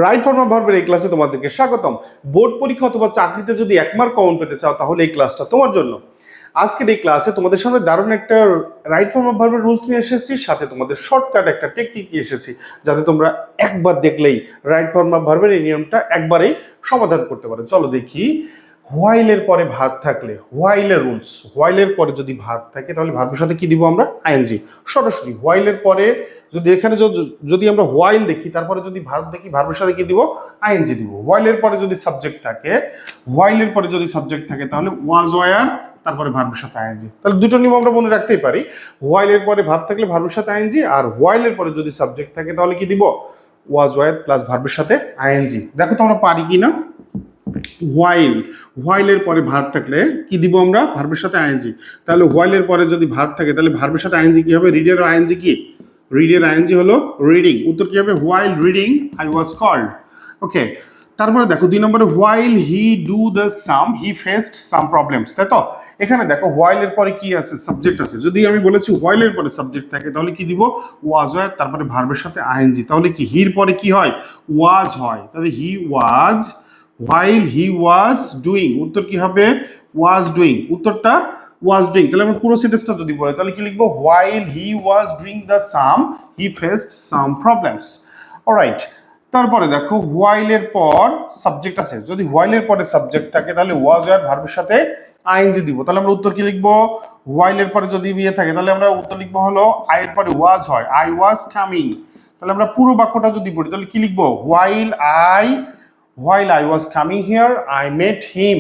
Right form of ভার্বের এই ক্লাসে তোমাদেরকে স্বাগতম। বোর্ড পরীক্ষা অথবা চাকরিতে যদি 1 মার্ক কমন পেতে চাও তাহলে এই ক্লাসটা তোমার জন্য। আজকের এই ক্লাসে তোমাদের সামনে দারুণ একটা রাইট ফর্ম অফ ভার্বের রুলস নিয়ে এসেছি, সাথে তোমাদের শর্টকাট একটা টেকনিক নিয়ে এসেছি, যাতে তোমরা একবার দেখলেই রাইট ফর্ম অফ ভার্বের এই নিয়মটা একবারেই সমাধান করতে পারো। চলো দেখি। হোয়াইলের পরে ভার্ব থাকলে হোয়াইলের রুলস, হোয়াইলের পরে যদি ভার্ব থাকে তাহলে ভার্বের সাথে কি দিব আমরা? আইএনজি। সরাসরি হোয়াইলের পরে যদি এখানে যদি আমরা হোয়াইল দেখি, তারপরে যদি ভার্ব দেখি, ভার্বের সাথে কি দিব? আইএনজি দিব। হোয়াইলের পরে যদি সাবজেক্ট থাকে, হোয়াইলের পরে যদি সাবজেক্ট থাকে তাহলে ওয়াজ ওয়ার, তারপরে ভার্বের সাথে আইএনজি। তাহলে দুটো নিয়ম আমরা মনে রাখতেই পারি। হোয়াইলের পরে ভার্ব থাকলে ভার্বের সাথে আইএনজি, আর হোয়াইলের পরে যদি সাবজেক্ট থাকে তাহলে কি দিব? ওয়াজ ওয়ার প্লাস ভার্বের সাথে আইএনজি। দেখো তো আমরা পারি কিনা। হোয়াইল, হোয়াইলের পরে ভার্ব থাকলে কি দিব আমরা? ভার্বের সাথে আইএনজি। তাহলে হোয়াইলের পরে যদি ভার্ব থাকে তাহলে ভার্বের সাথে আইএনজি কি হবে? রিডের আইএনজি কি? রিডের আইএনজি হলো রিডিং। উত্তর কি হবে? While reading I was called. Okay, তারপরে দেখো 2 নম্বরে while he do the some he faced some problems, তাই তো? এখানে দেখো হোয়াইলের পরে কি আছে? সাবজেক্ট আছে। যদি আমি বলেছি হোয়াইলের পরে সাবজেক্ট থাকে তাহলে কি দিব? ওয়াজ হয়, তারপরে ভার্বের সাথে আইএনজি। তাহলে কি হির পরে কি হয়? ওয়াজ হয়। তাহলে হি ওয়াজ, while he was doing, উত্তর কি হবে? was doing। উত্তরটা was doing। তাহলে আমরা পুরো সেন্টেন্সটা যদি বলি তাহলে কি লিখবো? while he was doing the sum he faced some problems। Alright, তারপরে দেখো while এর পর সাবজেক্ট আছে। যদি while এর পরে সাবজেক্ট থাকে তাহলে was আর ভার্বের সাথে আইএনজি দিব। তাহলে আমরা উত্তর কি লিখবো? while এর পরে যদি বিয়ে থাকে তাহলে আমরা উত্তর লিখবো হলো I এর পরে was হয়, I was coming। তাহলে আমরা পুরো বাক্যটা যদি পড়ি তাহলে কি লিখবো? while I was coming here, I met him।